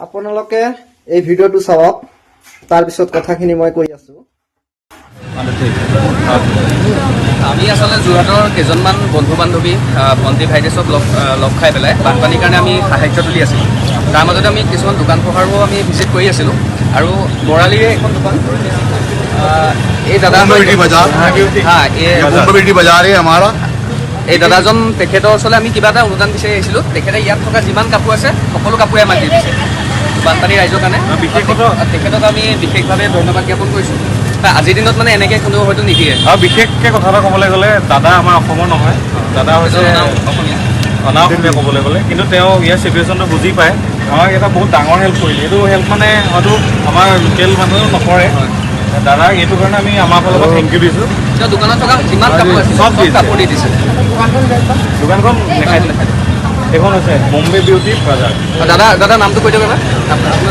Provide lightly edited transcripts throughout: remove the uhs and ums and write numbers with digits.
আপোনালোকে এই ভিডিঅ'টো চাওক, তাৰপিছত কথাখিনি মই কৈ আছো। আমি আসলে যোৰহাটৰ কেইজনমান বন্ধু বান্ধৱী ভণ্টি ভাইটিছক লগ খাই পেলাই বানপানীৰ কাৰণে আমি সাহায্য তুলি আছিলোঁ। তাৰ মাজতে আমি কিছুমান দোকান পোহাৰো আমি ভিজিট কৰি আছিলোঁ আৰু বৰালিৰে এখন দোকান এই দাদা এই দাদাজন তেখেতৰ ওচৰলৈ আমি কিবা এটা অনুদান বিচাৰি আহিছিলোঁ। তেখেতে ইয়াত থকা যিমান কাপোৰ আছে সকলো কাপোৰে আমাক দি দিছে বানপানী ৰাইজৰ কাৰণে। তেখেতক আমি বিশেষভাৱে ধন্যবাদ জ্ঞাপন কৰিছোঁ। আজিৰ দিনত মানে এনেকৈ কোনেও হয়তো নিদিয়ে। আৰু বিশেষকৈ কথা এটা ক'বলৈ গ'লে দাদা আমাৰ অসমৰ নহয়, দাদা হৈছে অনাঅসমীয়া ক'বলৈ গ'লে, কিন্তু তেওঁ ইয়াৰ চিটুৱেশ্যনটো বুজি পায়। আমাক এটা বহুত ডাঙৰ হেল্প কৰিলে। এইটো হেল্প মানে হয়তো আমাৰ লোকেল মানুহেও নকৰে। দাদাক এইটো কাৰণে আমি আমাৰ ফালৰ পৰা থেংক ইউ দিছোঁ। তেওঁ দোকানত থকা যিমান কাপোৰ আছে চব কাপোৰ দি দিছে। দোকানখন দেখাই এইখন হৈছে বম্বে বিউটি বাজাৰ। দাদা নামটো কৈ দিয়ক এবাৰ।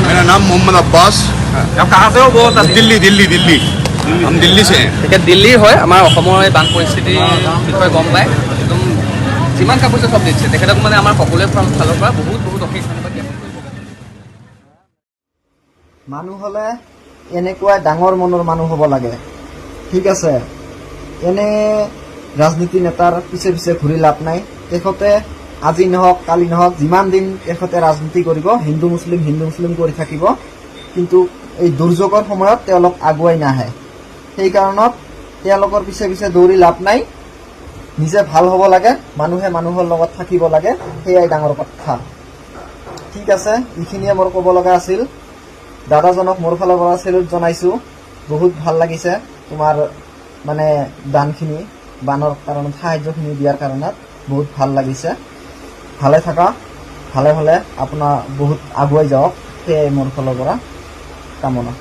मेरा नाम मोहम्मद अब्बास। आप कहाँ से हो? बहुत दिल्ली दिल्ली दिल्ली हम दिल्ली से हैं। তেখেত দিল্লীৰ হয়। আমাৰ অসমৰ এই বান পৰিস্থিতিৰ বিষয়ে গম পায়, একদম যিমান কাপোৰ আছে চব দিছে। তেখেতক মানে আমাৰ সকলোৱে ফালৰ পৰা বহুত বহুত অশেষ ধন্যবাদ জ্ঞাপন কৰিব। মানুহ হ'লে এনেকুৱা ডাঙৰ মনৰ মানুহ হ'ব লাগে, ঠিক আছে। এনে ৰাজনীতি নেতাৰ পিছে পিছে ঘূৰি লাভ নাই। তেখেতে আজি নহওক কালি নহওক যিমান দিন তেখেতে ৰাজনীতি কৰিব, হিন্দু মুছলিম কৰি থাকিব, কিন্তু এই দুৰ্যোগৰ সময়ত তেওঁলোক আগুৱাই নাহে। সেইকাৰণত তেওঁলোকৰ পিছে পিছে দৌৰি লাভ নাই। নিজে ভাল হ'ব লাগে, মানুহে মানুহৰ লগত থাকিব লাগে, সেয়াই ডাঙৰ কথা। ঠিক আছে, এইখিনিয়ে মোৰ ক'ব লগা আছিল। দাদাজনক মোৰ ফালৰ পৰা চেলুট জনাইছোঁ। বহুত ভাল লাগিছে তোমাৰ মানে দানখিনি, বানৰ কাৰণত সাহায্যখিনি দিয়াৰ কাৰণত বহুত ভাল লাগিছে। ভালে থাকা, ভালে ভালে আপোনাৰ বহুত আগুৱাই যাওক, সেয়াই মোৰ ফালৰ পৰা কামনা।